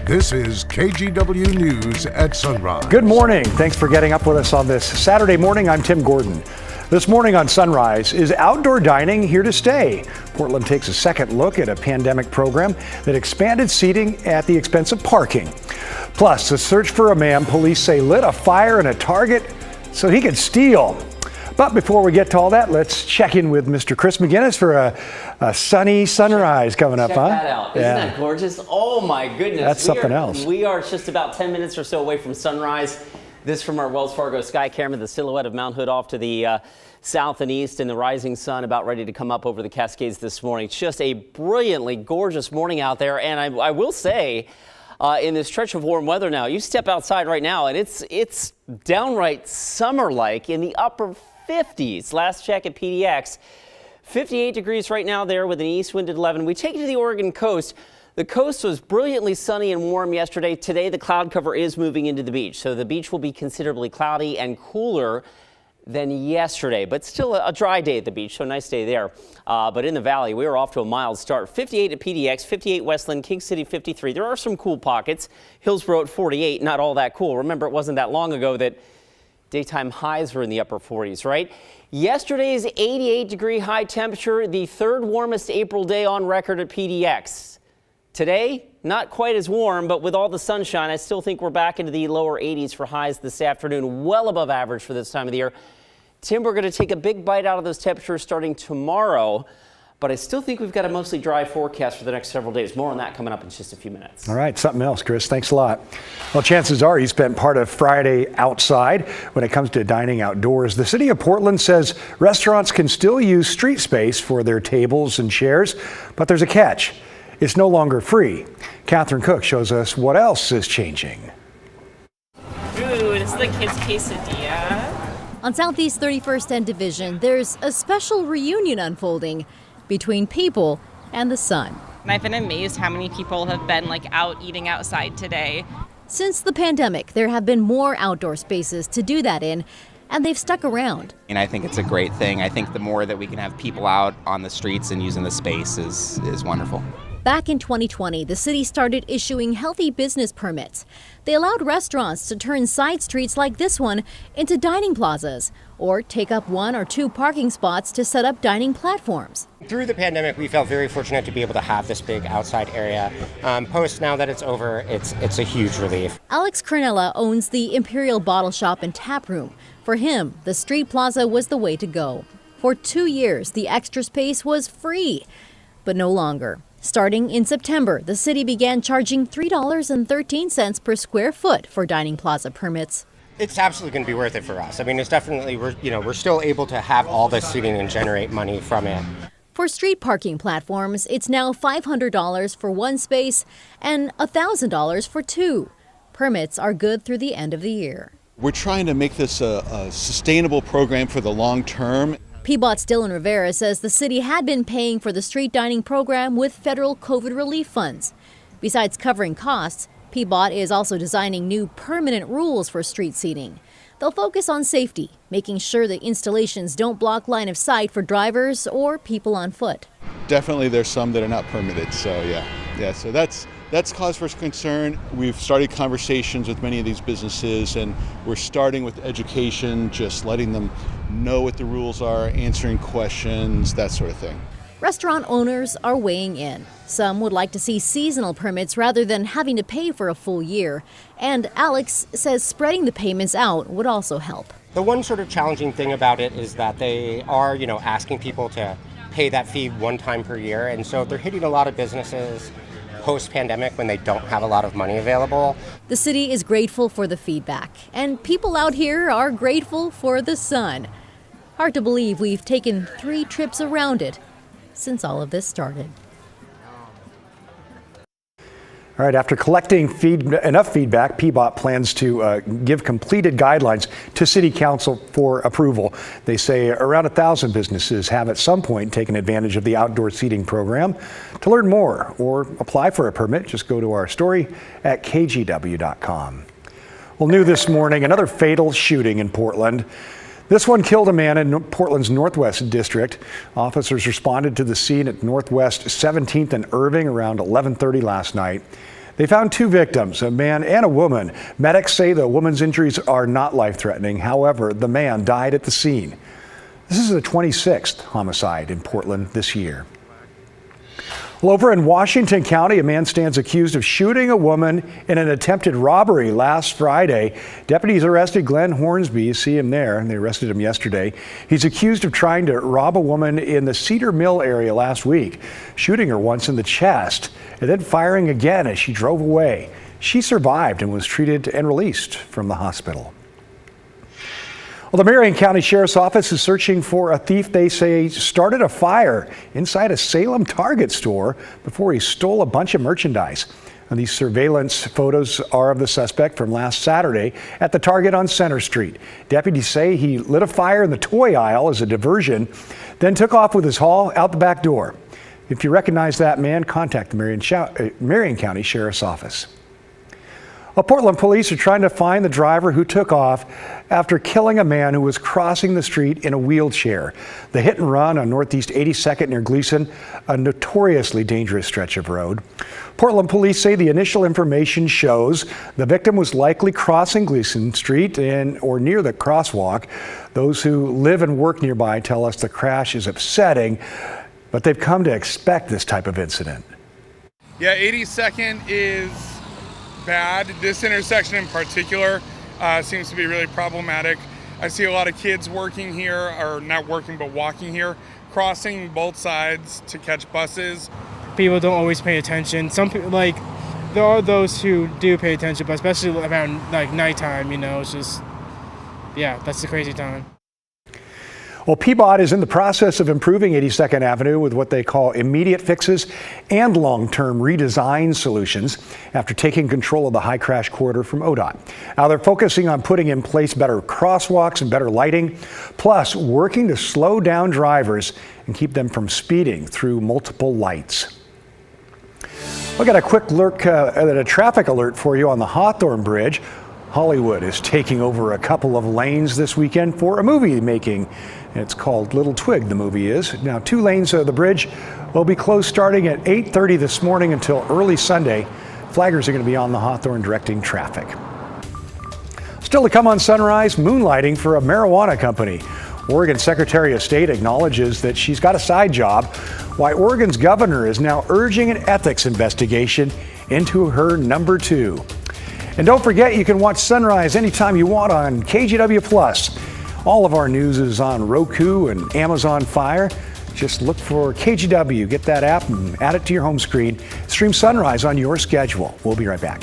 This is KGW News at Sunrise. Good morning. Thanks for getting up with us on this Saturday morning. I'm Tim Gordon. This morning on Sunrise, is outdoor dining here to stay? Portland takes a second look at a pandemic program that expanded seating at the expense of parking. Plus, a search for a man police say lit a fire in a Target so he could steal. But before we get to all that, let's check in with Mr. Chris McGinnis for a sunny sunrise coming up, huh? Check that out. Isn't that gorgeous? Oh my goodness. That's something else. We are just about 10 minutes or so away from sunrise. This from our Wells Fargo sky camera, the silhouette of Mount Hood off to the south and east, and the rising sun about ready to come up over the Cascades this morning. Just a brilliantly gorgeous morning out there. And I will say, in this stretch of warm weather now, you step outside right now and it's downright summer-like in the upper 50s. Last check at PDX, 58 degrees right now there with an east wind at 11. We take it to the Oregon coast. The coast was brilliantly sunny and warm yesterday. Today, the cloud cover is moving into the beach, so the beach will be considerably cloudy and cooler than yesterday, but still a dry day at the beach, so nice day there. But in the valley, we are off to a mild start. 58 at PDX, 58 Westland, King City 53. There are some cool pockets. Hillsborough at 48, not all that cool. Remember, it wasn't that long ago that daytime highs were in the upper 40s, right? Yesterday's 88-degree high temperature, the third warmest April day on record at PDX. Today, not quite as warm, but with all the sunshine, I still think we're back into the lower 80s for highs this afternoon, well above average for this time of the year. Tim, we're going to take a big bite out of those temperatures starting tomorrow, but I still think we've got a mostly dry forecast for the next several days. More on that coming up in just a few minutes. All right, something else, Chris. Thanks a lot. Well, chances are you spent part of Friday outside. When it comes to dining outdoors, the city of Portland says restaurants can still use street space for their tables and chairs, but there's a catch. It's no longer free. Catherine Cook shows us what else is changing. Ooh, this is the kids' quesadilla. On Southeast 31st and Division, there's a special reunion unfolding between people and the sun. And I've been amazed how many people have been out eating outside today. Since the pandemic, there have been more outdoor spaces to do that in, and they've stuck around. And I think it's a great thing. I think the more that we can have people out on the streets and using the space is wonderful. Back in 2020, the city started issuing healthy business permits. They allowed restaurants to turn side streets like this one into dining plazas, or take up 1 or 2 parking spots to set up dining platforms. Through the pandemic, we felt very fortunate to be able to have this big outside area. Post now that it's over, it's a huge relief. Alex Cornella owns the Imperial Bottle Shop and Tap Room. For him, the street plaza was the way to go. For 2 years, the extra space was free, but no longer. Starting in September, the city began charging $3.13 per square foot for dining plaza permits. It's absolutely going to be worth it for us. I mean, it's definitely, we're still able to have all this seating and generate money from it. For street parking platforms, it's now $500 for 1 space and $1,000 for 2. Permits are good through the end of the year. We're trying to make this a sustainable program for the long term. PBOT's Dylan Rivera says the city had been paying for the street dining program with federal COVID relief funds. Besides covering costs, PBOT is also designing new permanent rules for street seating. They'll focus on safety, making sure that installations don't block line of sight for drivers or people on foot. Definitely there's some that are not permitted, so yeah, so that's cause for concern. We've started conversations with many of these businesses, and we're starting with education, just letting them know what the rules are, answering questions, that sort of thing. Restaurant owners are weighing in. Some would like to see seasonal permits rather than having to pay for a full year. And Alex says spreading the payments out would also help. The one sort of challenging thing about it is that they are, asking people to pay that fee 1 time per year. And so they're hitting a lot of businesses post-pandemic when they don't have a lot of money available. The city is grateful for the feedback, and people out here are grateful for the sun. Hard to believe we've taken 3 trips around it since all of this started. All right, after collecting enough feedback, PBOT plans to give completed guidelines to City Council for approval. They say around 1,000 businesses have at some point taken advantage of the outdoor seating program. To learn more or apply for a permit, just go to our story at kgw.com. Well, new this morning, another fatal shooting in Portland. This one killed a man in Portland's Northwest District. Officers responded to the scene at Northwest 17th and Irving around 11:30 last night. They found 2 victims, a man and a woman. Medics say the woman's injuries are not life-threatening. However, the man died at the scene. This is the 26th homicide in Portland this year. Well, over in Washington County, a man stands accused of shooting a woman in an attempted robbery last Friday. Deputies arrested Glenn Hornsby. You see him there, and they arrested him yesterday. He's accused of trying to rob a woman in the Cedar Mill area last week, shooting her once in the chest and then firing again as she drove away. She survived and was treated and released from the hospital. Well, the Marion County Sheriff's Office is searching for a thief they say started a fire inside a Salem Target store before he stole a bunch of merchandise. And these surveillance photos are of the suspect from last Saturday at the Target on Center Street. Deputies say he lit a fire in the toy aisle as a diversion, then took off with his haul out the back door. If you recognize that man, contact the Marion County Sheriff's Office. Well, Portland police are trying to find the driver who took off after killing a man who was crossing the street in a wheelchair. The hit and run on Northeast 82nd near Gleason, a notoriously dangerous stretch of road. Portland police say the initial information shows the victim was likely crossing Gleason Street or near the crosswalk. Those who live and work nearby tell us the crash is upsetting, but they've come to expect this type of incident. Yeah, 82nd is bad. This intersection in particular seems to be really problematic. I see a lot of kids working here, or not working but walking here, crossing both sides to catch buses. People don't always pay attention. Some people, like, there are those who do pay attention, but especially around like nighttime, it's just, yeah, that's the crazy time. Well, PBOT is in the process of improving 82nd Avenue with what they call immediate fixes and long-term redesign solutions after taking control of the high crash corridor from ODOT. Now they're focusing on putting in place better crosswalks and better lighting, plus working to slow down drivers and keep them from speeding through multiple lights. We'll get a quick look at a traffic alert for you on the Hawthorne Bridge. Hollywood is taking over a couple of lanes this weekend for a movie making. It's called Little Twig, the movie is. Now, 2 lanes of the bridge will be closed starting at 8:30 this morning until early Sunday. Flaggers are going to be on the Hawthorne directing traffic. Still to come on Sunrise, moonlighting for a marijuana company. Oregon Secretary of State acknowledges that she's got a side job, why Oregon's governor is now urging an ethics investigation into her number 2. And don't forget, you can watch Sunrise anytime you want on KGW+. All of our news is on Roku and Amazon Fire. Just look for KGW, get that app and add it to your home screen. Stream Sunrise on your schedule. We'll be right back.